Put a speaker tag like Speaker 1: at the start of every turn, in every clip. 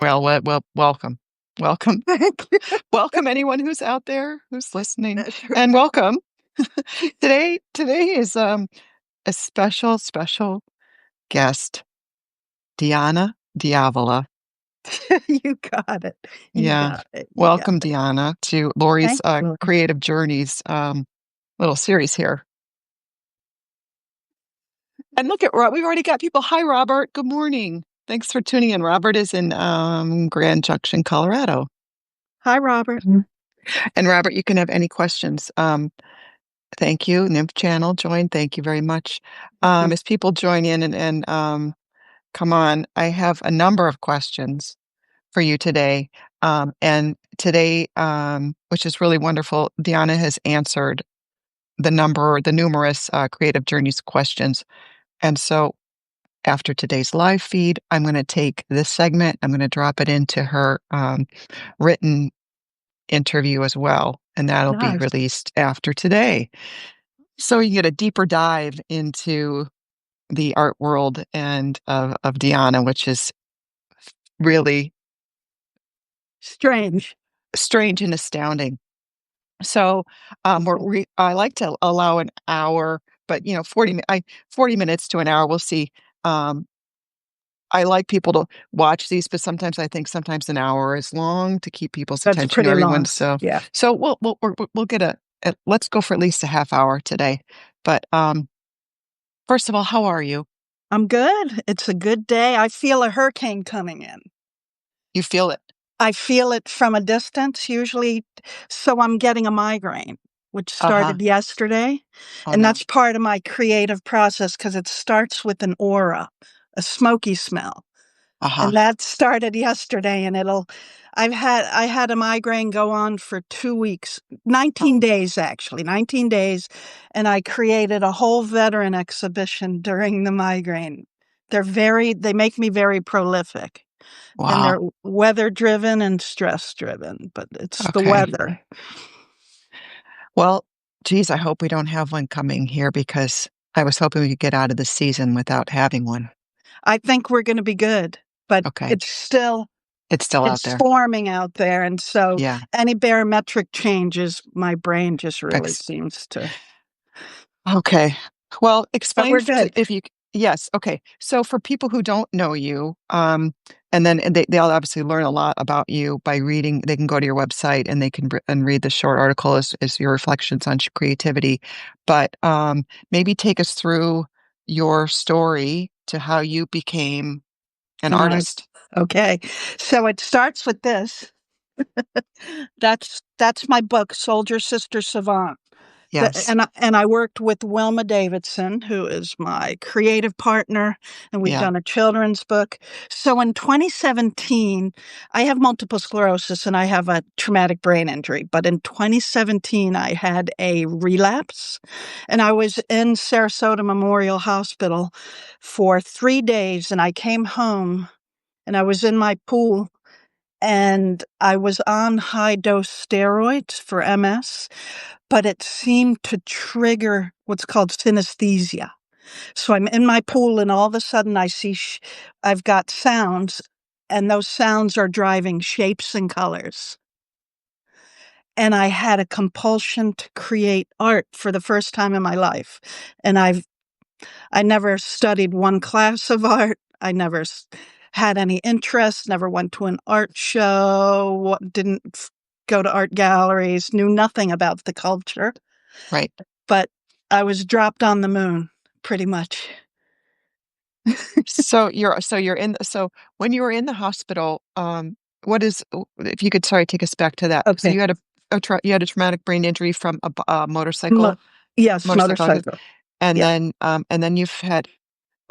Speaker 1: Welcome. Welcome.
Speaker 2: Thank you.
Speaker 1: Welcome anyone who's out there who's listening.
Speaker 2: Sure.
Speaker 1: And welcome. Today is a special guest, Diana de Avila.
Speaker 2: You got it. You
Speaker 1: Yeah.
Speaker 2: got it. You got
Speaker 1: Welcome,
Speaker 2: it.
Speaker 1: Diana, to Laurie's
Speaker 2: Thank you, Laurie.
Speaker 1: Creative Journeys little series here. And look at we've already got people. Hi, Robert. Good morning. Thanks for tuning in. Robert is in Grand Junction, Colorado.
Speaker 2: Hi, Robert.
Speaker 1: And Robert, you can have any questions. Thank you. Nymph channel join. Thank you very much. As people join in and come on, I have a number of questions for you today. And today, which is really wonderful, Diana has answered the numerous Creative Journeys questions. And so after today's live feed, I'm going to take this segment, I'm going to drop it into her written interview as well. And that'll be
Speaker 2: Nice.
Speaker 1: released after today. So you get a deeper dive into the art world and of Diana, which is really
Speaker 2: Strange.
Speaker 1: strange and astounding. So I like to allow an hour, but 40 minutes to an hour. We'll see. I like people to watch these, but sometimes I think sometimes an hour is long to keep people's
Speaker 2: That's
Speaker 1: attention.
Speaker 2: pretty
Speaker 1: Everyone,
Speaker 2: long.
Speaker 1: so
Speaker 2: Yeah.
Speaker 1: we'll get let's go for at least a half hour today. But first of all, how are you?
Speaker 2: I'm good. It's a good day. I feel a hurricane coming in.
Speaker 1: You feel it?
Speaker 2: I feel it from a distance usually. So I'm getting a migraine, which started yesterday.
Speaker 1: Oh,
Speaker 2: And
Speaker 1: no.
Speaker 2: that's part of my creative process because it starts with an aura, a smoky smell. And that started yesterday, and I had a migraine go on for 2 weeks, 19 days, actually, 19 days. And I created a whole veteran exhibition during the migraine. They make me very prolific. And they're
Speaker 1: Wow.
Speaker 2: weather driven and stress driven, but it's the
Speaker 1: Okay.
Speaker 2: weather.
Speaker 1: Well, geez, I hope we don't have one coming here because I was hoping we could get out of the season without having one.
Speaker 2: I think we're going to be good, but
Speaker 1: Okay.
Speaker 2: it's still
Speaker 1: out there.
Speaker 2: forming out there. And so
Speaker 1: Yeah.
Speaker 2: any barometric changes, my brain just really seems to.
Speaker 1: Okay. Well, explain
Speaker 2: we're good.
Speaker 1: if you. Yes. Okay. So for people who don't know you, and then they'll obviously learn a lot about you by reading. They can go to your website and they can and read the short article as your reflections on creativity. But maybe take us through your story to how you became an artist.
Speaker 2: Okay. So it starts with this. That's my book, Soldier Sister Savant.
Speaker 1: Yes.
Speaker 2: And I worked with Wilma Davidson, who is my creative partner, and we've done a children's book. So in 2017, I have multiple sclerosis and I have a traumatic brain injury. But in 2017, I had a relapse, and I was in Sarasota Memorial Hospital for 3 days, and I came home and I was in my pool. And I was on high-dose steroids for MS, but it seemed to trigger what's called synesthesia. So I'm in my pool, and all of a sudden I see I've got sounds, and those sounds are driving shapes and colors. And I had a compulsion to create art for the first time in my life. And I never studied one class of art. I never had any interest, never went to an art show, didn't go to art galleries, knew nothing about the culture.
Speaker 1: Right.
Speaker 2: But I was dropped on the moon, pretty much.
Speaker 1: So when you were in the hospital, what is if you could take us back to that.
Speaker 2: Okay.
Speaker 1: So you had a traumatic brain injury from a motorcycle.
Speaker 2: Yes, motorcycle.
Speaker 1: And then you've had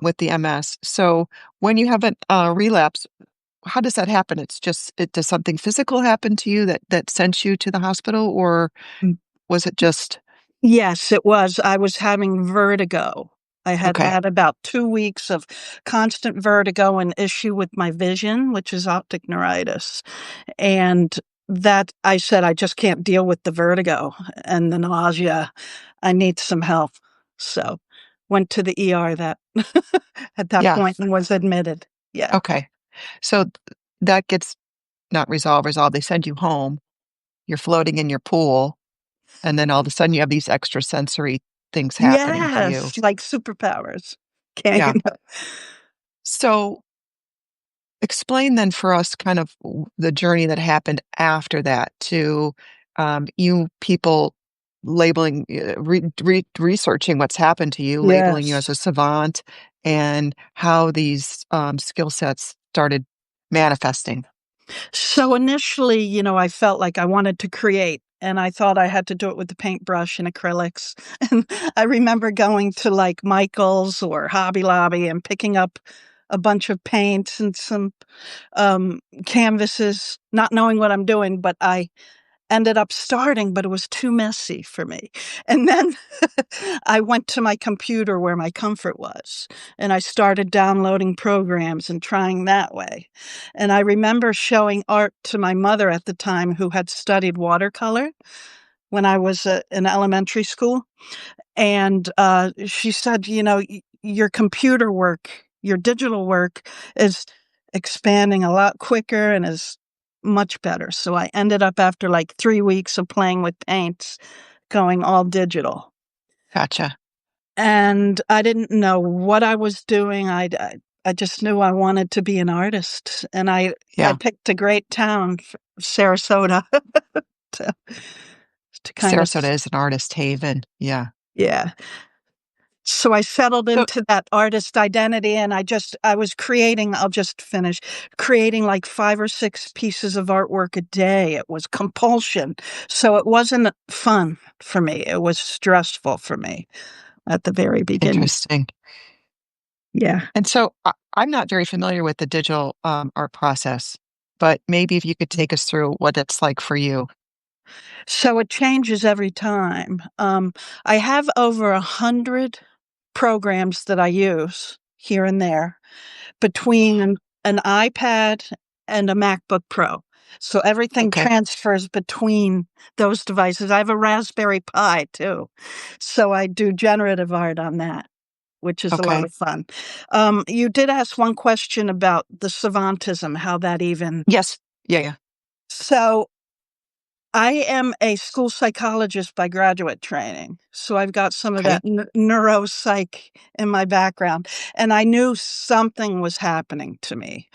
Speaker 1: with the MS. So when you have a relapse, how does that happen? It's just does something physical happen to you that sent you to the hospital, or was it just?
Speaker 2: Yes, it was. I was having vertigo. I had had about 2 weeks of constant vertigo and issue with my vision, which is optic neuritis. And that I said, I just can't deal with the vertigo and the nausea. I need some help. So went to the ER at that point and was admitted. Yeah.
Speaker 1: Okay. So that gets not resolved. They send you home. You're floating in your pool, and then all of a sudden you have these extra sensory things happening to you.
Speaker 2: Yes, like superpowers. Can't
Speaker 1: Yeah.
Speaker 2: you know?
Speaker 1: So explain then for us kind of the journey that happened after that to you people labeling, researching what's happened to you, labeling you as
Speaker 2: Yes.
Speaker 1: a savant, and how these skill sets started manifesting.
Speaker 2: So initially, I felt like I wanted to create, and I thought I had to do it with the paintbrush and acrylics. And I remember going to like Michael's or Hobby Lobby and picking up a bunch of paints and some canvases, not knowing what I'm doing, but I ended up starting, but it was too messy for me. And then I went to my computer where my comfort was, and I started downloading programs and trying that way. And I remember showing art to my mother at the time, who had studied watercolor when I was in elementary school. And she said, your computer work, your digital work is expanding a lot quicker and is much better. So I ended up, after like 3 weeks of playing with paints, going all digital.
Speaker 1: Gotcha.
Speaker 2: And I didn't know what I was doing. I just knew I wanted to be an artist. And I
Speaker 1: Yeah.
Speaker 2: picked a great town, Sarasota, to, to kind of,
Speaker 1: Sarasota is an artist haven. Yeah.
Speaker 2: yeah. So I settled
Speaker 1: So
Speaker 2: into that artist identity, and I was creating, I'll just finish, creating like 5 or 6 pieces of artwork a day. It was compulsion. So it wasn't fun for me. It was stressful for me at the very beginning.
Speaker 1: interesting.
Speaker 2: Yeah.
Speaker 1: And so I'm not very familiar with the digital art process, but maybe if you could take us through what it's like for you.
Speaker 2: So it changes every time. I have over 100 programs that I use here and there, between an iPad and a MacBook Pro. So everything
Speaker 1: Okay.
Speaker 2: transfers between those devices. I have a Raspberry Pi too. So I do generative art on that, which is a lot
Speaker 1: Okay.
Speaker 2: of fun. You did ask one question about the savantism, how that even.
Speaker 1: Yes. Yeah. Yeah.
Speaker 2: So I am a school psychologist by graduate training. So I've got some of
Speaker 1: Okay.
Speaker 2: that neuropsych in my background. And I knew something was happening to me.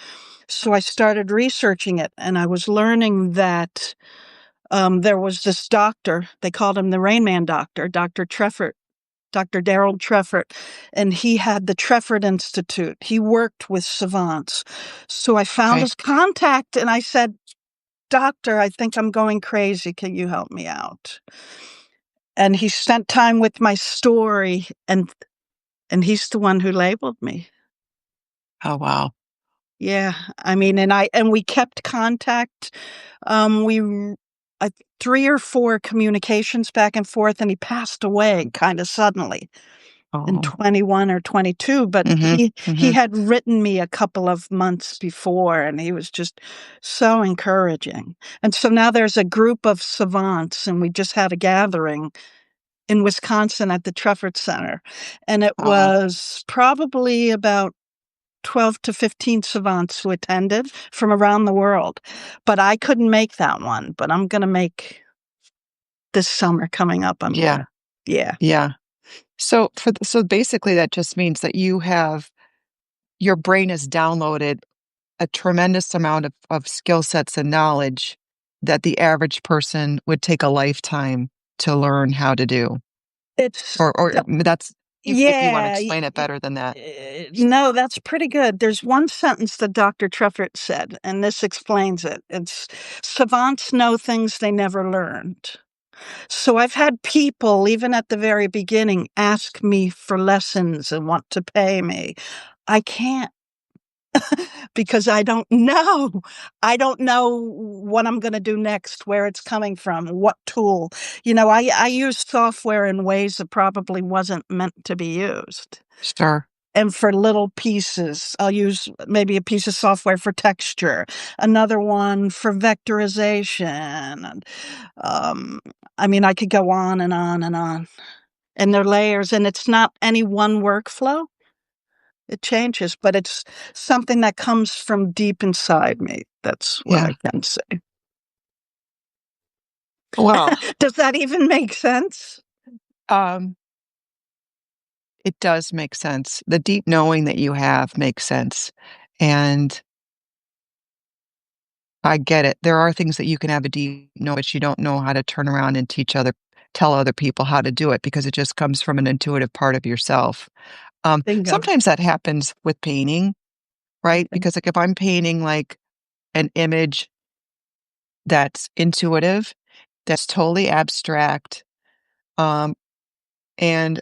Speaker 2: So I started researching it, and I was learning that there was this doctor. They called him the Rain Man doctor, Dr. Treffert, Dr. Daryl Treffert, and he had the Treffert Institute. He worked with savants. So I found
Speaker 1: Okay.
Speaker 2: his contact, and I said, Doctor, I think I'm going crazy. Can you help me out? And he spent time with my story, and he's the one who labeled me.
Speaker 1: Oh, wow.
Speaker 2: Yeah, I mean, and we kept contact. We uh, 3 or 4 communications back and forth, and he passed away kind of suddenly in
Speaker 1: Oh.
Speaker 2: 21 or 22. But
Speaker 1: Mm-hmm.
Speaker 2: he
Speaker 1: Mm-hmm.
Speaker 2: had written me a couple of months before, and he was just so encouraging. And so now there's a group of savants, and we just had a gathering in Wisconsin at the Treffert Center, and it
Speaker 1: Wow.
Speaker 2: was probably about 12 to 15 savants who attended from around the world. But I couldn't make that one, but I'm gonna make this summer coming up, I'm
Speaker 1: Yeah.
Speaker 2: gonna. Yeah.
Speaker 1: Yeah. So so basically that just means that your brain has downloaded a tremendous amount of skill sets and knowledge that the average person would take a lifetime to learn how to do.
Speaker 2: It's
Speaker 1: Or that's if you wanna
Speaker 2: yeah,
Speaker 1: explain it better than that.
Speaker 2: no, that's pretty good. There's one sentence that Dr. Treffert said, and this explains it. It's, "Savants know things they never learned." So I've had people, even at the very beginning, ask me for lessons and want to pay me. I can't, because I don't know. I don't know what I'm gonna do next, where it's coming from, what tool. I use software in ways that probably wasn't meant to be used.
Speaker 1: Sure.
Speaker 2: And for little pieces, I'll use maybe a piece of software for texture, another one for vectorization. And, um, I mean, I could go on and on and on. And they're layers, and it's not any one workflow. It changes, but it's something that comes from deep inside me. That's what
Speaker 1: Yeah.
Speaker 2: I can say.
Speaker 1: Well,
Speaker 2: Does that even make sense?
Speaker 1: um, it does make sense. The deep knowing that you have makes sense, and I get it. There are things that you can have a deep know, but you don't know how to turn around and tell other people how to do it because it just comes from an intuitive part of yourself.
Speaker 2: Bingo.
Speaker 1: Sometimes that happens with painting, right?
Speaker 2: Okay.
Speaker 1: Because, like, if I'm painting, like, an image that's intuitive, that's totally abstract, um, and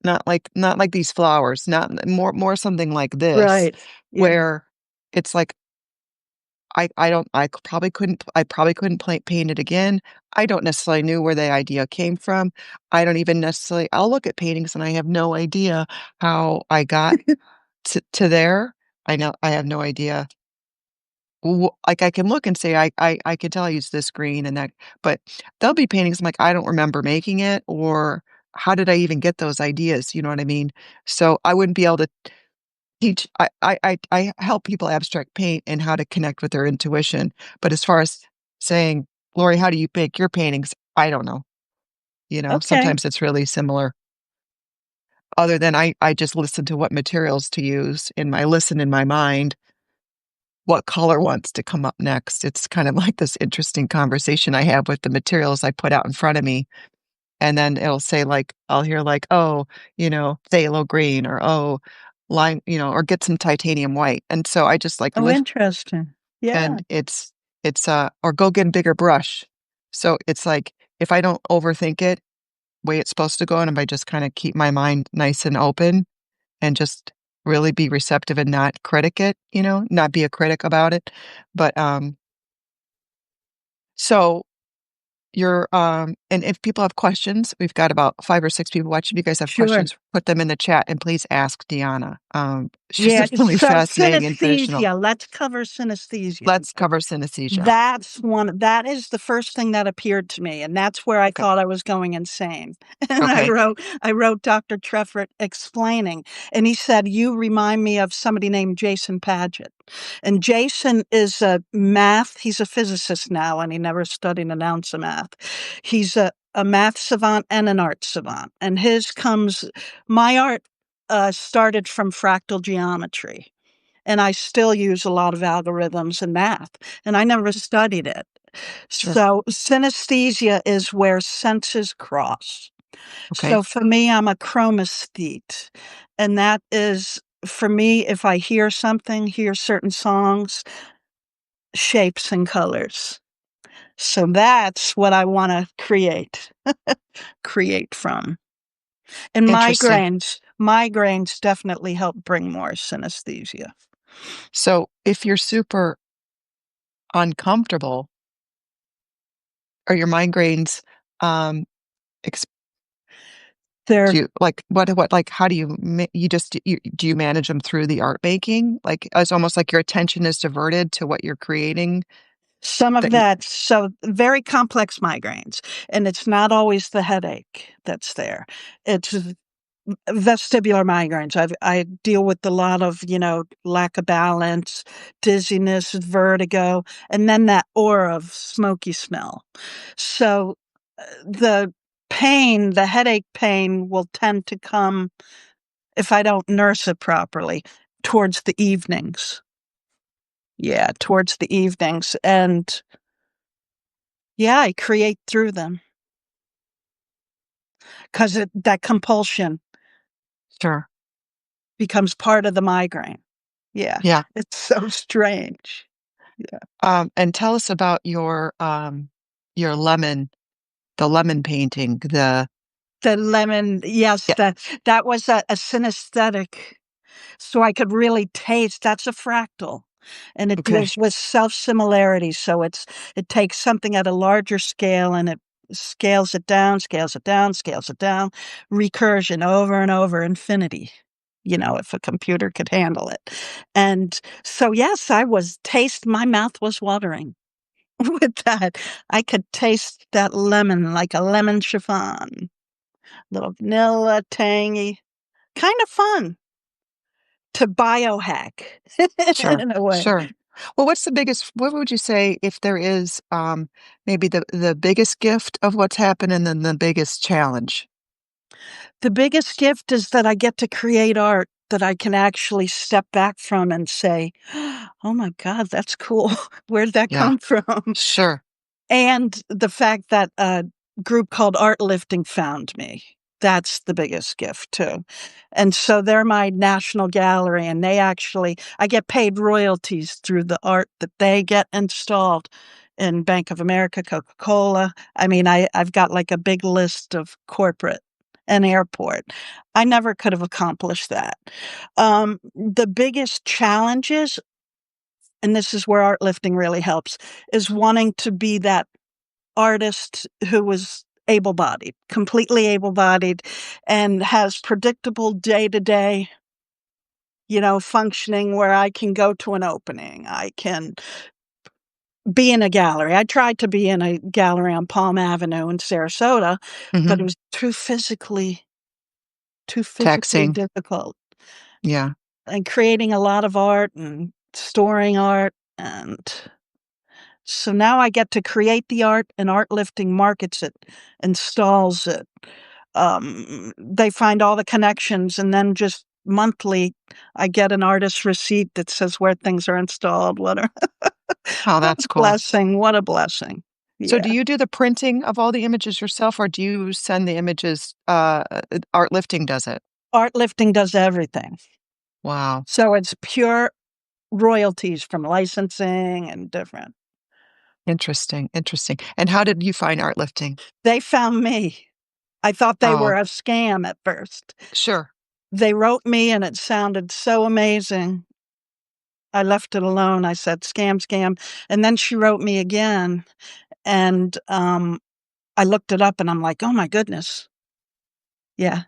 Speaker 1: not like these flowers, not more something like this,
Speaker 2: Right. Yeah.
Speaker 1: where it's like I probably couldn't paint it again. I don't necessarily knew where the idea came from. I don't even necessarily I'll look at paintings and I have no idea how I got to there. I have no idea. Like, I can look and say, I could tell I used this green and that, but there'll be paintings I'm like, I don't remember making it, or how did I even get those ideas? You know what I mean? So I wouldn't be able to teach I help people abstract paint and how to connect with their intuition, but as far as saying, "Lori, how do you make your paintings?" I don't know,
Speaker 2: Okay.
Speaker 1: sometimes it's really similar, other than I just listen to what materials to use, and I listen in my mind what color wants to come up next. It's kind of like this interesting conversation I have with the materials I put out in front of me, and then it'll say, like I'll hear, like, "Oh, phthalo green," or, "Oh, lime," or "Get some titanium white," and so I just, like,
Speaker 2: Oh,
Speaker 1: list
Speaker 2: interesting. Yeah.
Speaker 1: and or, "Go get a bigger brush." So it's like, if I don't overthink it, way it's supposed to go, and if I just kinda keep my mind nice and open and just really be receptive and not critic it, not be a critic about it, but, so and if people have questions, we've got about 5 or 6 people watching. If you guys have
Speaker 2: Sure.
Speaker 1: questions, put them in the chat and please ask Deanna. She's a
Speaker 2: Yeah.
Speaker 1: really
Speaker 2: So
Speaker 1: fascinating and traditional.
Speaker 2: synesthesia. Let's cover synesthesia.
Speaker 1: Let's cover synesthesia.
Speaker 2: That is the first thing that appeared to me, and that's where I
Speaker 1: Okay.
Speaker 2: thought I was going insane. And I
Speaker 1: Okay.
Speaker 2: wrote I wrote Dr. Treffert explaining, and he said, "You remind me of somebody named Jason Paget." And Jason is he's a physicist now, and he never studied an ounce of math. He's a math savant and an art savant, and his comes my art, started from fractal geometry. And I still use a lot of algorithms and math, and I never studied it.
Speaker 1: Sure.
Speaker 2: So synesthesia is where senses cross.
Speaker 1: Okay.
Speaker 2: So for me, I'm a chromesthete, and that is for me, if I hear certain songs, shapes and colors. So that's what I wanna create from. And
Speaker 1: Interesting.
Speaker 2: migraines definitely help bring more synesthesia.
Speaker 1: So if you're super uncomfortable, are your migraines, um, ex
Speaker 2: They're
Speaker 1: do you like, what like, how do you just do you manage them through the art making? Like, it's almost like your attention is diverted to what you're creating
Speaker 2: Some of
Speaker 1: that you
Speaker 2: that, so very complex migraines, and it's not always the headache that's there. It's vestibular migraines. I deal with a lot of, lack of balance, dizziness, vertigo, and then that aura of smoky smell. So the headache pain will tend to come if I don't nurse it properly towards the evenings. Yeah, towards the evenings. And yeah, I create through them. 'Cause that compulsion
Speaker 1: Sure.
Speaker 2: becomes part of the migraine. Yeah,
Speaker 1: Yeah.
Speaker 2: it's so strange. Yeah.
Speaker 1: And tell us about your the lemon painting,
Speaker 2: The lemon, yes,
Speaker 1: yeah,
Speaker 2: that was a synesthetic, so I could really taste that's a fractal, and it
Speaker 1: okay,
Speaker 2: deals with self-similarity, so it takes something at a larger scale, and it scales it down, scales it down, scales it down, recursion over and over, infinity, if a computer could handle it. And so, yes, my mouth was watering with that. I could taste that lemon like a lemon chiffon, little vanilla, tangy, kind of fun. to biohack
Speaker 1: Sure,
Speaker 2: in a way.
Speaker 1: sure. Well, what would you say if there is, maybe the biggest gift of what's happened and then the biggest challenge?
Speaker 2: The biggest gift is that I get to create art that I can actually step back from and say, "Oh my god, that's cool. Where'd that
Speaker 1: Yeah,
Speaker 2: come from?"
Speaker 1: sure.
Speaker 2: And the fact that a group called Art Lifting found me. That's the biggest gift too. And so they're my national gallery, and I get paid royalties through the art that they get installed in Bank of America, Coca-Cola. I mean, I've got like a big list of corporate and airport. I never could have accomplished that. The biggest challenges, and this is where art lifting really helps, is wanting to be that artist who was able-bodied, completely able-bodied, and has predictable day-to-day, functioning where I can go to an opening. I can be in a gallery. I tried to be in a gallery on Palm Avenue in Sarasota, but it
Speaker 1: Mhm.
Speaker 2: was too physically
Speaker 1: Taxing.
Speaker 2: difficult.
Speaker 1: Yeah.
Speaker 2: And creating a lot of art and storing art, and so now I get to create the art, and Art Lifting markets it, installs it. They find all the connections, and then just monthly, I get an artist receipt that says where things are installed.
Speaker 1: Oh,
Speaker 2: What a
Speaker 1: that's cool.
Speaker 2: blessing, what a blessing.
Speaker 1: So do
Speaker 2: Yeah.
Speaker 1: you do the printing of all the images yourself, or do you send the images, Art Lifting does it?
Speaker 2: Art Lifting does everything.
Speaker 1: Wow.
Speaker 2: So it's pure royalties from licensing and different.
Speaker 1: Interesting, interesting. And how did you find Art Lifting?
Speaker 2: They found me. I thought they were
Speaker 1: Oh,
Speaker 2: a scam at first.
Speaker 1: sure.
Speaker 2: They wrote me, and it sounded so amazing. I left it alone. I said, "Scam, scam." And then she wrote me again, and, I looked it up, and I'm like, "Oh my goodness." Yeah.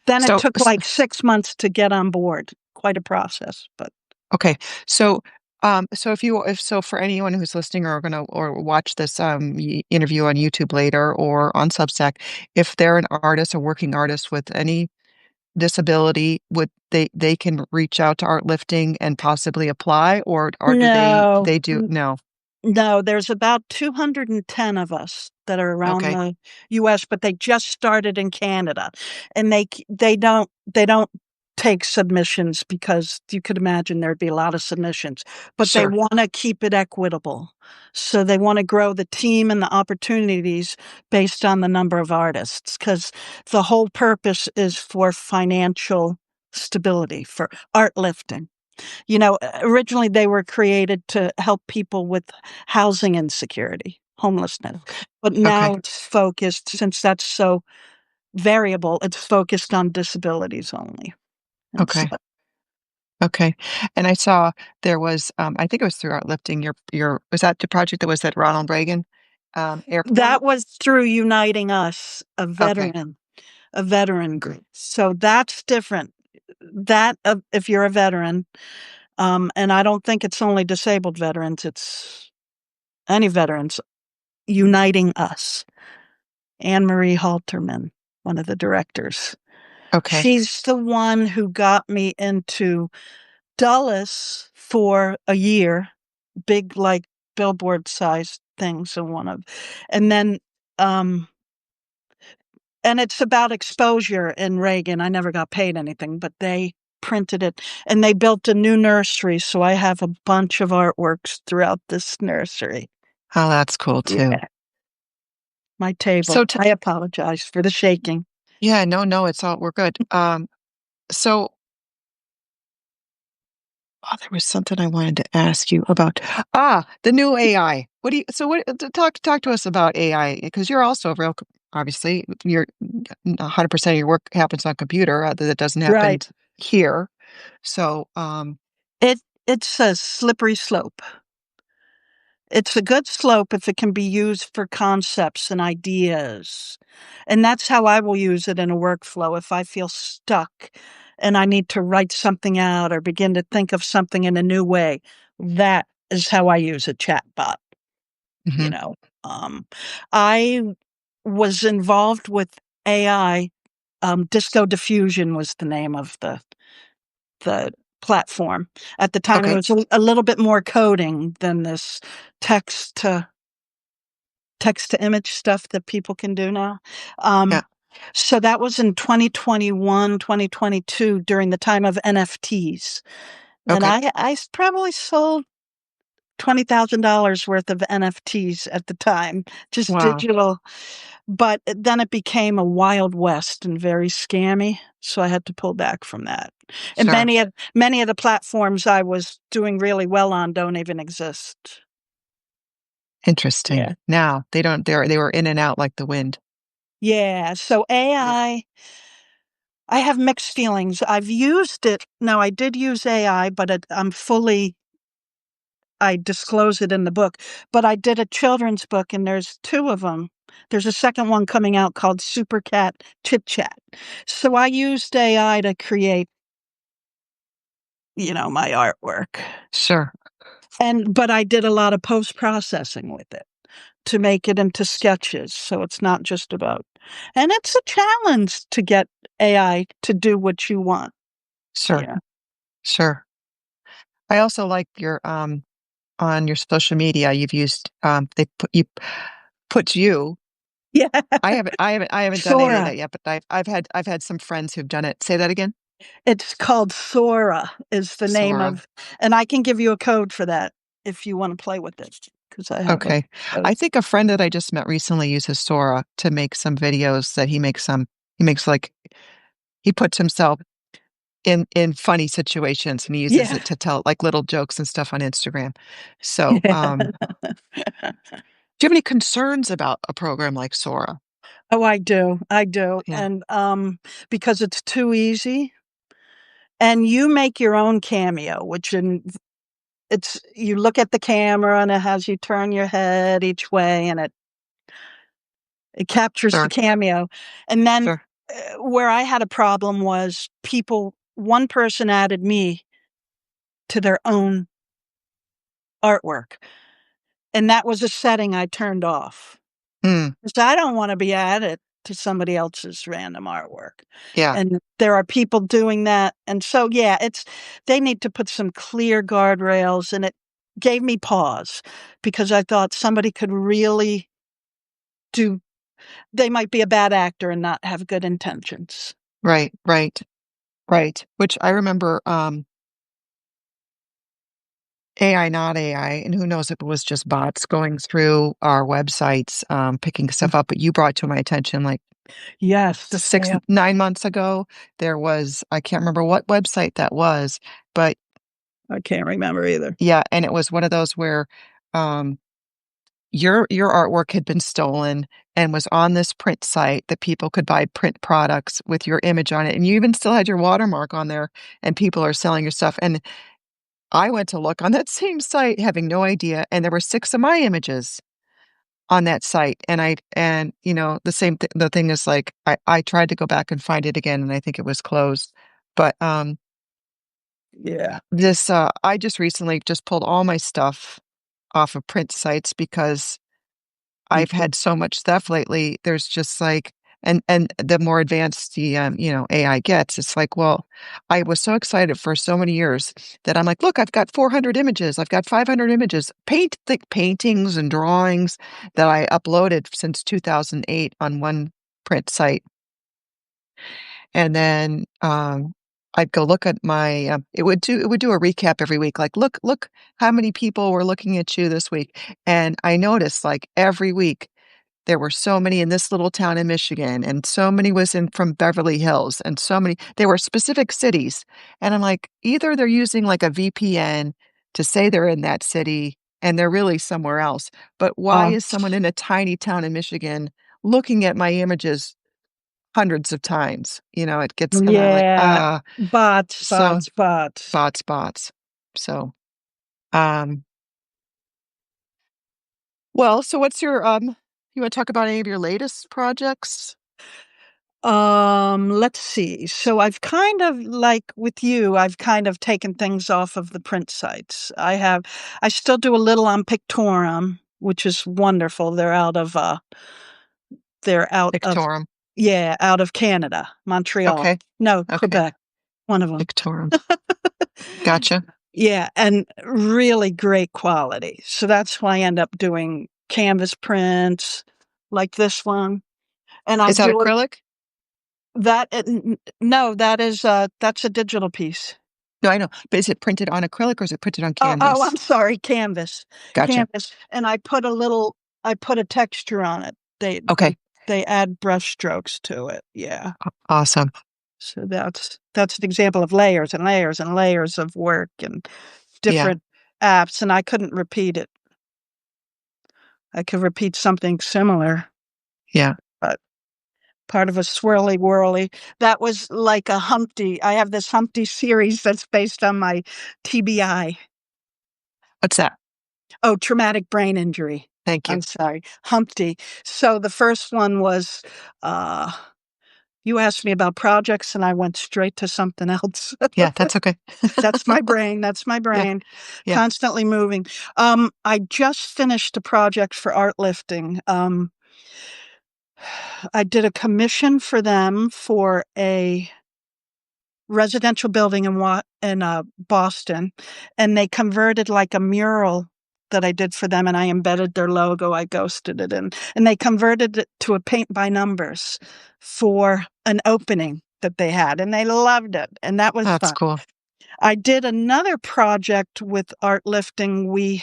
Speaker 2: Then it
Speaker 1: So
Speaker 2: took, like, 6 months to get on board. Quite a process, but
Speaker 1: okay. So, if so for anyone who's listening or gonna or watch this, interview on YouTube later or on Substack, if they're an artist, a working artist with any disability, would they can reach out to Art Lifting and possibly apply, or do
Speaker 2: no.
Speaker 1: they do no.
Speaker 2: No, there's about 210 of us that are around
Speaker 1: Okay,
Speaker 2: the US, but they just started in Canada, and they don't take submissions because you could imagine there'd be a lot of submissions, but they
Speaker 1: sure,
Speaker 2: wanna keep it equitable. So they wanna grow the team and the opportunities based on the number of artists, because the whole purpose is for financial stability, for art lifting. Originally they were created to help people with housing insecurity, homelessness,
Speaker 1: okay,
Speaker 2: but
Speaker 1: okay,
Speaker 2: now it's focused, since that's so variable, it's focused on disabilities only, and so
Speaker 1: okay, okay. And I saw there was, I think it was through Art Lifting, your was that the project that was at Ronald Reagan, Airport?
Speaker 2: that was through Uniting Us, a
Speaker 1: Okay,
Speaker 2: veteran a veteran group, so that's different. If you're a veteran, and I don't think it's only disabled veterans, it's any veterans, Uniting Us. Anne Marie Halterman, one of the directors.
Speaker 1: okay.
Speaker 2: She's the one who got me into Dulles for a year, big, like, billboard-sized things, and then, um and it's about exposure in Reagan. I never got paid anything, but they printed it, and they built a new nursery, so I have a bunch of artworks throughout this nursery.
Speaker 1: Oh, that's cool too.
Speaker 2: Yeah, my table.
Speaker 1: So t
Speaker 2: I apologize for the shaking.
Speaker 1: yeah, no, no, it's all we're good. So oh, there was something I wanted to ask you about. The new AI. What do you so what talk to us about AI, because you're also a real obviously, you're 100% of your work happens on computer, that doesn't happen
Speaker 2: Right.
Speaker 1: here. So,
Speaker 2: It it's a slippery slope. It's a good slope if it can be used for concepts and ideas, and that's how I will use it in a workflow if I feel stuck and I need to write something out or begin to think of something in a new way. That is how I use a chatbot, you
Speaker 1: mhm,
Speaker 2: know? I was involved with AI, Disco Diffusion was the name of the platform. At the time, it
Speaker 1: Okay.
Speaker 2: was a little bit more coding than this text to text to image stuff that people can do now.
Speaker 1: Yeah.
Speaker 2: So that was in 2021, 2022 during the time of NFTs. And
Speaker 1: Okay.
Speaker 2: I probably sold $20,000 worth of NFTs at the time, just
Speaker 1: Wow.
Speaker 2: digital. But then it became a wild west and very scammy, so I had to pull back from that. And
Speaker 1: Sure.
Speaker 2: many of the platforms I was doing really well on don't even exist.
Speaker 1: Interesting.
Speaker 2: Yeah.
Speaker 1: Now they were in and out like the wind.
Speaker 2: Yeah, so
Speaker 1: Yeah.
Speaker 2: I have mixed feelings. I've used it. Now, I did use AI, but I disclose it in the book. But I did a children's book, and there's two of them. There's a second one coming out called Super Cat Chit Chat. So I used AI to create, my artwork.
Speaker 1: Sure.
Speaker 2: But I did a lot of post processing with it to make it into sketches. So it's not just about, and it's a challenge to get AI to do what you want.
Speaker 1: Sure.
Speaker 2: Yeah.
Speaker 1: Sure. I also like your on your social media you've used they put you.
Speaker 2: Yeah.
Speaker 1: I haven't done any of
Speaker 2: Sora.
Speaker 1: that yet, but I've had some friends who've done it. Say that again?
Speaker 2: It's called Sora is the name
Speaker 1: Sora.
Speaker 2: of, and I can give you a code for that if you want to play with it because I have a
Speaker 1: Okay.
Speaker 2: code.
Speaker 1: I think a friend that I just met recently uses Sora to make some videos that he makes like he puts himself in funny situations, and he uses
Speaker 2: Yeah.
Speaker 1: it to tell like little jokes and stuff on Instagram. So,
Speaker 2: Yeah.
Speaker 1: do you have any concerns about a program like Sora?
Speaker 2: Oh, I do. I do.
Speaker 1: Yeah.
Speaker 2: And because it's too easy and you make your own cameo, it's you look at the camera and it has you turn your head each way and it captures the
Speaker 1: Sure.
Speaker 2: cameo. And then
Speaker 1: Sure.
Speaker 2: where I had a problem was one person added me to their own artwork. And that was a setting I turned off.
Speaker 1: Mm,
Speaker 2: 'Cause I don't wanna be added to somebody else's random artwork,
Speaker 1: yeah.
Speaker 2: and there are people doing that, and so, yeah, they need to put some clear guardrails, and it gave me pause because I thought somebody could really do they might be a bad actor and not have good intentions.
Speaker 1: Right. Right. Right. Which I remember AI, not AI, and who knows if it was just bots going through our websites, picking stuff up, but you brought to my attention like
Speaker 2: Yes, the
Speaker 1: 6,
Speaker 2: spam.
Speaker 1: 9 months ago, there was I can't remember what website that was, but
Speaker 2: I can't remember either.
Speaker 1: yeah, and it was one of those where, um, your artwork had been stolen and was on this print site that people could buy print products with your image on it, and you even still had your watermark on there, and people are selling your stuff, and I went to look on that same site having no idea, and there were 6 of my images on that site, the thing is, like, I tried to go back and find it again, and I think it was closed, but,
Speaker 2: Yeah.
Speaker 1: I just recently just pulled all my stuff off of print sites because
Speaker 2: Me
Speaker 1: I've
Speaker 2: too.
Speaker 1: had so much stuff lately, there's just, like and the more advanced the, AI gets, it's like, well, I was so excited for so many years that I'm like, "Look, I've got 400 images, I've got 500 images," paintings and drawings that I uploaded since 2008 on one print site, and then, I'd go look at my, it would do a recap every week, like, "Look how many people were looking at you this week," and I noticed, like, every week there were so many in this little town in Michigan, and so many was in from Beverly Hills, and so many there were specific cities, and I'm like, either they're using, like, a VPN to say they're in that city, and they're really somewhere else, but why is someone in a tiny town in Michigan looking at my images hundreds of times? It gets kinda like,
Speaker 2: Yeah. Bots,
Speaker 1: so
Speaker 2: bots, bots.
Speaker 1: bots. So, um well, so what's your, you wanna talk about any of your latest projects?
Speaker 2: Let's see. So I've kind of like with you, I've kind of taken things off of the print sites. I still do a little on Pictorum, which is wonderful. They're out of,
Speaker 1: Pictorum.
Speaker 2: yeah, out of Canada, Montreal.
Speaker 1: Okay.
Speaker 2: No,
Speaker 1: Okay.
Speaker 2: Quebec, one of them.
Speaker 1: Pictorum. Gotcha.
Speaker 2: Yeah, and really great quality. So that's why I end up doing canvas prints like this one. And I
Speaker 1: Is that
Speaker 2: do it
Speaker 1: acrylic?
Speaker 2: no, that's a digital piece.
Speaker 1: No, I know. But is it printed on acrylic or is it printed on
Speaker 2: Oh,
Speaker 1: canvas?
Speaker 2: I'm sorry, canvas.
Speaker 1: Gotcha.
Speaker 2: Canvas. And I put a texture on it.
Speaker 1: Okay.
Speaker 2: They add brush strokes to it. Yeah.
Speaker 1: Awesome.
Speaker 2: So that's an example of layers and layers and layers of work and
Speaker 1: Yeah.
Speaker 2: different apps, and I couldn't repeat it. I could repeat something similar,
Speaker 1: Yeah.
Speaker 2: but part of a swirly whirly. That was like a Humpty. I have this Humpty series that's based on my TBI.
Speaker 1: What's that?
Speaker 2: Oh, traumatic brain injury.
Speaker 1: Thank you.
Speaker 2: I'm sorry, Humpty. So the first one was, uh, you asked me about projects, and I went straight to something else.
Speaker 1: Yeah, that's okay.
Speaker 2: That's my brain. That's my
Speaker 1: Yeah.
Speaker 2: brain.
Speaker 1: Yeah.
Speaker 2: Constantly moving. I just finished a project for art lifting. I did a commission for them for a residential building in Boston, and they converted like a mural that I did for them, and I embedded their logo. I ghosted it in, and they converted it to a paint by numbers for an opening that they had, and they loved it, and that was
Speaker 1: That's
Speaker 2: fun.
Speaker 1: cool.
Speaker 2: I did another project with art lifting.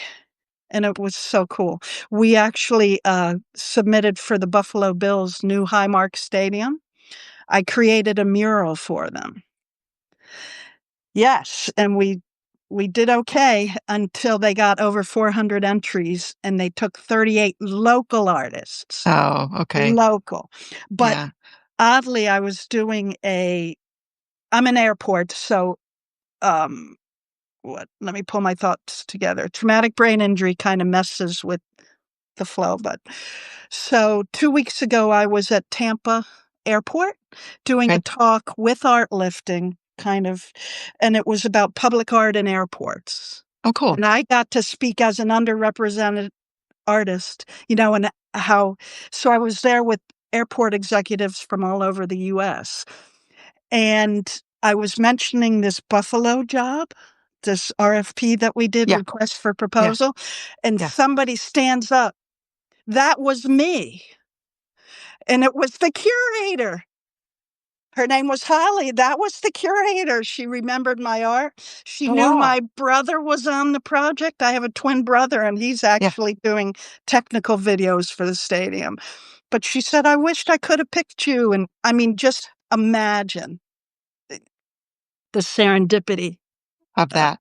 Speaker 2: And it was so cool. We actually submitted for the Buffalo Bills' new Highmark Stadium. I created a mural for them. Yes, and we did okay until they got over 400 entries, and they took 38 local artists.
Speaker 1: Oh, okay.
Speaker 2: Local. But
Speaker 1: Yeah.
Speaker 2: oddly, I'm an airport, so um let me pull my thoughts together. Traumatic brain injury kind of messes with the flow, but so 2 weeks ago, I was at Tampa Airport doing a
Speaker 1: Okay.
Speaker 2: talk with art lifting, kind of, and it was about public art in airports.
Speaker 1: Oh, cool.
Speaker 2: And I got to speak as an underrepresented artist, and how so I was there with airport executives from all over the US, and I was mentioning this Buffalo job, this RFP that we did,
Speaker 1: Yeah.
Speaker 2: request for
Speaker 1: Yeah.
Speaker 2: proposal, and
Speaker 1: Yeah.
Speaker 2: somebody stands up. That was me. And it was the curator. Her name was Holly. That was the curator. She remembered my art. She
Speaker 1: Oh,
Speaker 2: knew
Speaker 1: wow.
Speaker 2: my brother was on the project. I have a twin brother, and he's
Speaker 1: Yeah.
Speaker 2: actually doing technical videos for the stadium. But she said, I wished I could have picked you. And I mean, just imagine the serendipity.
Speaker 1: Of
Speaker 2: Uh,
Speaker 1: that.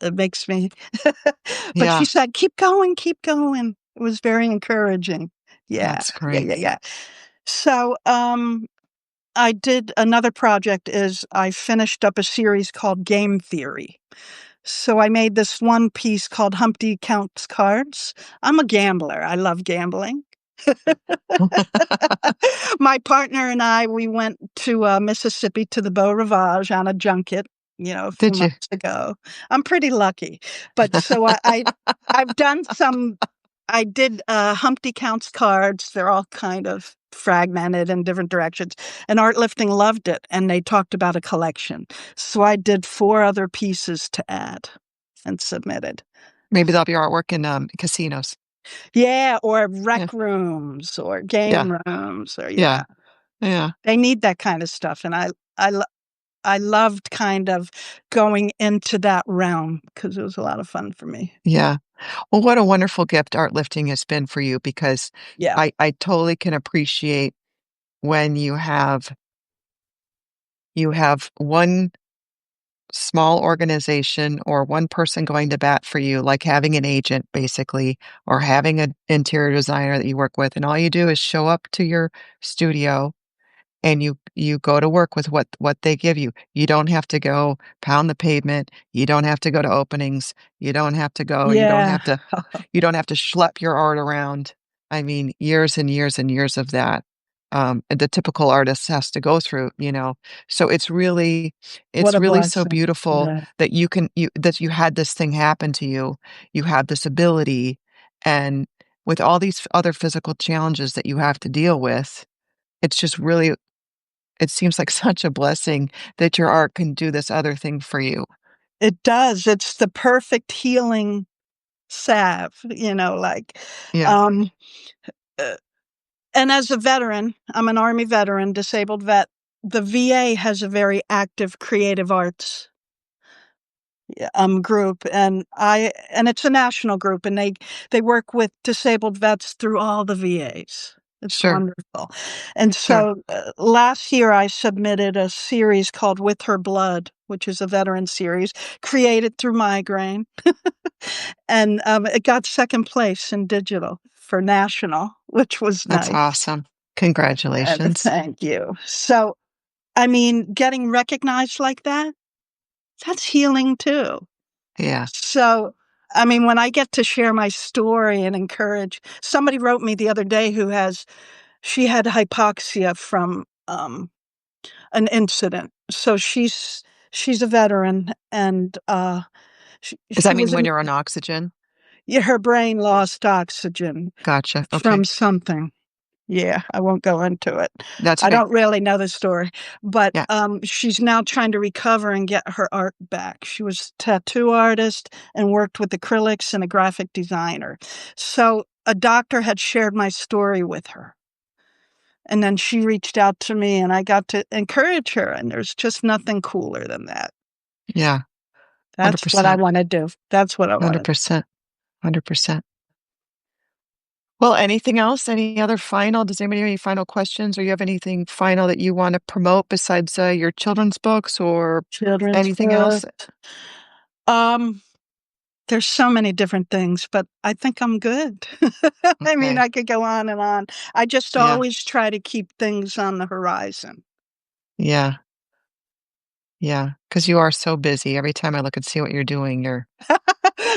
Speaker 2: it makes me, but she
Speaker 1: Yeah.
Speaker 2: said, keep going, keep going. It was very encouraging. Yeah,
Speaker 1: That's
Speaker 2: yeah,
Speaker 1: great.
Speaker 2: yeah, yeah. So, I did another project is I finished up a series called Game Theory. So I made this one piece called Humpty Counts Cards. I'm a gambler. I love gambling. My partner and I, we went to Mississippi to the Beau Rivage on a junket, a few
Speaker 1: Did you?
Speaker 2: months ago. I'm pretty lucky. But so I've done some, I did Humpty Counts cards. They're all kind of fragmented in different directions. And Art Lifting loved it. And they talked about a collection. So I did 4 other pieces to add and submitted.
Speaker 1: Maybe that'll be artwork in casinos.
Speaker 2: Yeah, or
Speaker 1: Yeah.
Speaker 2: rec rooms or
Speaker 1: Yeah.
Speaker 2: game rooms or
Speaker 1: Yeah.
Speaker 2: yeah.
Speaker 1: Yeah.
Speaker 2: They need that kind of stuff, and I lo I loved kind of going into that realm because it was a lot of fun for me.
Speaker 1: Yeah. Well, what a wonderful gift art lifting has been for you because
Speaker 2: Yeah.
Speaker 1: I totally can appreciate when you have one small organization or one person going to bat for you, like having an agent basically, or having an interior designer that you work with, and all you do is show up to your studio and you go to work with what they give you. You don't have to go pound the pavement, you don't have to go to openings, you don't
Speaker 2: Yeah.
Speaker 1: have to you don't have to schlep your art around. I mean, years and years and years of that, the typical artist has to go through, you know? So
Speaker 2: What
Speaker 1: it's
Speaker 2: a
Speaker 1: really so
Speaker 2: blessing.
Speaker 1: beautiful
Speaker 2: Yeah.
Speaker 1: that you had this thing happen to you. You have this ability, and with all these other physical challenges that you have to deal with, it's just really it seems like such a blessing that your art can do this other thing for you.
Speaker 2: It does. It's the perfect healing salve, like,
Speaker 1: Yeah,
Speaker 2: um, uh, and as a veteran, I'm an Army veteran, disabled vet. The VA has a very active creative arts group, and it's a national group, and they work with disabled vets through all the VAs. It's
Speaker 1: sure,
Speaker 2: wonderful. And
Speaker 1: sure.
Speaker 2: so last year I submitted a series called With Her Blood, which is a veteran series created through migraine. And it got second place in digital for national, which was
Speaker 1: That's
Speaker 2: nice.
Speaker 1: awesome. Congratulations.
Speaker 2: Thank you. So, I mean, getting recognized like that, that's healing too.
Speaker 1: Yeah,
Speaker 2: So, I mean, when I get to share my story and encourage, somebody wrote me the other day she had hypoxia from an incident. So she's a veteran, and
Speaker 1: does that
Speaker 2: she
Speaker 1: mean
Speaker 2: was
Speaker 1: when
Speaker 2: in,
Speaker 1: you're on oxygen?
Speaker 2: yeah, her brain lost oxygen
Speaker 1: Gotcha.
Speaker 2: from
Speaker 1: Okay,
Speaker 2: something. Yeah, I won't go into it.
Speaker 1: that's
Speaker 2: I
Speaker 1: okay.
Speaker 2: don't really know the story, but
Speaker 1: Yeah,
Speaker 2: she's now trying to recover and get her art back. She was a tattoo artist and worked with acrylics and a graphic designer. So a doctor had shared my story with her. And then she reached out to me and I got to encourage her. And there's just nothing cooler than that.
Speaker 1: yeah,
Speaker 2: That's what I
Speaker 1: 100%,
Speaker 2: want to do. That's what I want to
Speaker 1: 100%, 100%. Well, anything else? Any other final? Does anybody have any final questions, or you have anything final that you want to promote besides your children's books or
Speaker 2: children's
Speaker 1: anything else?
Speaker 2: book. Um, There's so many different things, but I think I'm good. I mean,
Speaker 1: Okay.
Speaker 2: I could go on and on. I just
Speaker 1: Yeah.
Speaker 2: always try to keep things on the horizon.
Speaker 1: Yeah. Yeah. Because you are so busy. Every time I look and see what you're doing, you're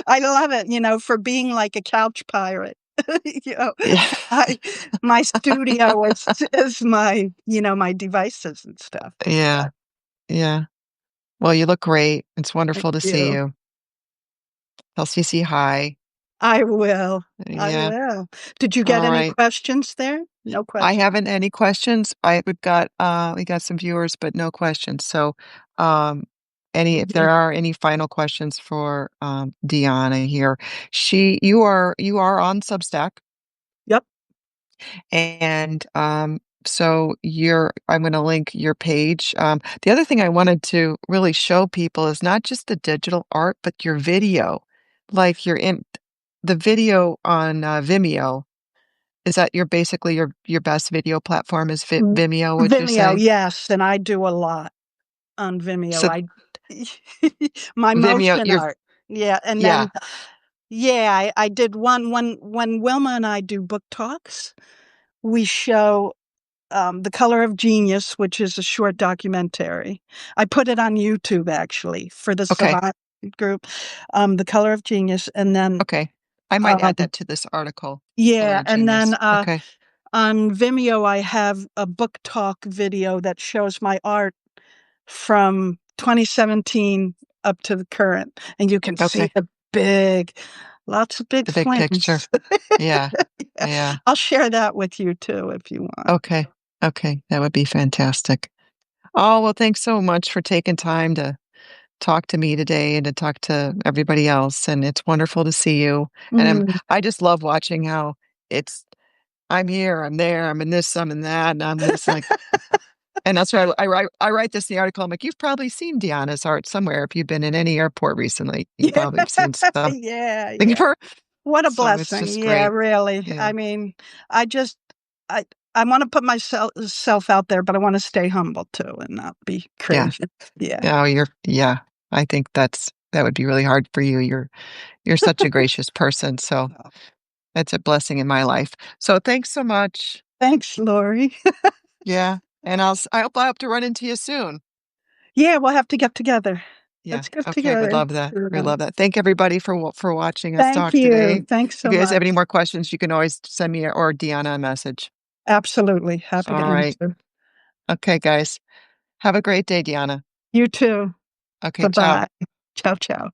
Speaker 2: I love it, for being like a couch pirate. You know,
Speaker 1: yeah.
Speaker 2: I my studio is my devices and stuff.
Speaker 1: Yeah. Yeah. Well, you look great. It's
Speaker 2: Thank
Speaker 1: wonderful to see
Speaker 2: you.
Speaker 1: you. Tell Cece hi.
Speaker 2: I will. I
Speaker 1: Yeah.
Speaker 2: will. Did you get
Speaker 1: All
Speaker 2: any
Speaker 1: right.
Speaker 2: questions there? No
Speaker 1: I
Speaker 2: questions.
Speaker 1: haven't any questions. We got some viewers, but no questions. So, um, if there are any final questions for Diana here, you are on Substack,
Speaker 2: Yep.
Speaker 1: and so I'm going to link your page. The other thing I wanted to really show people is not just the digital art, but your video, like the video on Vimeo. Is that your best video platform is Vimeo, would you
Speaker 2: Vimeo,
Speaker 1: say?
Speaker 2: yes, and I do a lot on Vimeo.
Speaker 1: So
Speaker 2: I my
Speaker 1: Vimeo,
Speaker 2: motion art. Yeah, and
Speaker 1: yeah,
Speaker 2: then yeah, I did one when Wilma and I do book talks, we show, The Color of Genius, which is a short documentary. I put it on YouTube actually for the
Speaker 1: okay,
Speaker 2: Savant group, The Color of Genius, and then,
Speaker 1: okay. I might add
Speaker 2: um
Speaker 1: that to this article, Color
Speaker 2: yeah,
Speaker 1: of
Speaker 2: and then,
Speaker 1: Genius. Okay,
Speaker 2: on Vimeo, I have a book talk video that shows my art from 2017 up to the current, and you can see
Speaker 1: okay.
Speaker 2: lots of big
Speaker 1: The big picture.
Speaker 2: flames.
Speaker 1: Yeah,
Speaker 2: Yeah.
Speaker 1: yeah.
Speaker 2: I'll share that with you too if you want.
Speaker 1: Okay, okay. That would be fantastic. Oh, well, thanks so much for taking time to talk to me today and to talk to everybody else. And it's wonderful to see you. And
Speaker 2: Mm.
Speaker 1: I just love watching how it's I'm here, I'm there, I'm in this, I'm in that, and I'm this like and that's why I write this in the article. I'm like, you've probably seen Diana's art somewhere. If you've been in any airport recently, you
Speaker 2: Yeah.
Speaker 1: probably have seen something
Speaker 2: Yeah,
Speaker 1: of
Speaker 2: yeah.
Speaker 1: her.
Speaker 2: What a
Speaker 1: So it's
Speaker 2: blessing.
Speaker 1: just
Speaker 2: Yeah,
Speaker 1: great.
Speaker 2: really.
Speaker 1: Yeah.
Speaker 2: I mean, I just I I wanna put myself self out there, but I wanna stay humble too and not be
Speaker 1: Yeah.
Speaker 2: crazy. Yeah.
Speaker 1: Oh, yeah. I think that would be really hard for you. You're such a gracious person. So it's a blessing in my life. So thanks so much.
Speaker 2: Thanks, Lori.
Speaker 1: Yeah. And I hope to run into you soon.
Speaker 2: Yeah, we'll have to get together.
Speaker 1: Yeah.
Speaker 2: Let's get
Speaker 1: Okay. Would
Speaker 2: together.
Speaker 1: love that. We
Speaker 2: Yeah.
Speaker 1: love that. Thank everybody for watching us
Speaker 2: Thank
Speaker 1: talk
Speaker 2: you.
Speaker 1: today.
Speaker 2: Thanks
Speaker 1: If
Speaker 2: so
Speaker 1: you guys have
Speaker 2: much.
Speaker 1: any more questions, you can always send me or Deanna a message.
Speaker 2: Absolutely. Happy to
Speaker 1: All right.
Speaker 2: answer.
Speaker 1: Okay, guys. Have a great day, Deanna.
Speaker 2: You too.
Speaker 1: Okay, ciao.
Speaker 2: Bye-bye. Ciao, ciao.